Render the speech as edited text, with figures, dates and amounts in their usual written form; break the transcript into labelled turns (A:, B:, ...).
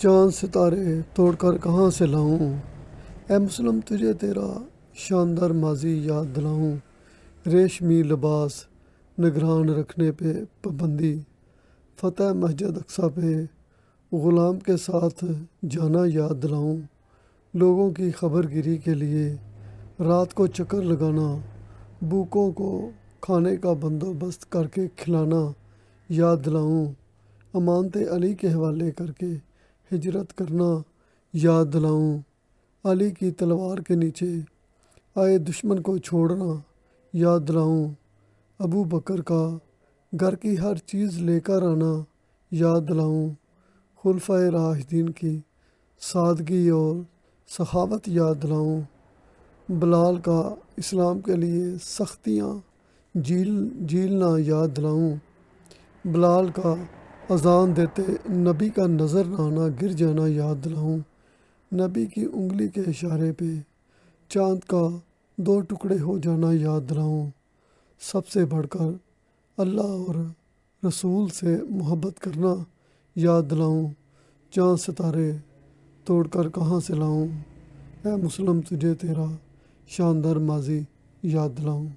A: چاند ستارے توڑ کر کہاں سے لاؤں، اے مسلم تجھے تیرا شاندار ماضی یاد دلاؤں۔ ریشمی لباس نگران رکھنے پہ پابندی، فتح مسجد اقصیٰ پہ غلام کے ساتھ جانا یاد دلاؤں۔ لوگوں کی خبر گیری کے لیے رات کو چکر لگانا، بھوکوں کو کھانے کا بندوبست کر کے کھلانا یاد دلاؤں۔ امانت علی کے حوالے کر کے ہجرت کرنا یاد دلاؤں۔ علی کی تلوار کے نیچے آئے دشمن کو چھوڑنا یاد دلاؤں۔ ابو بکر کا گھر کی ہر چیز لے کر آنا یاد دلاؤں۔ خلفائے راشدین کی سادگی اور سخاوت یاد دلاؤں۔ بلال کا اسلام کے لیے سختیاں جھیلنا یاد دلاؤں۔ بلال کا اذان دیتے نبی کا نظر نہ آنا گر جانا یاد دلاؤں۔ نبی کی انگلی کے اشارے پہ چاند کا 2 ٹکڑے ہو جانا یاد دلاؤں۔ سب سے بڑھ کر اللہ اور رسول سے محبت کرنا یاد دلاؤں۔ چاند ستارے توڑ کر کہاں سے لاؤں، اے مسلم تجھے تیرا شاندار ماضی یاد دلاؤں۔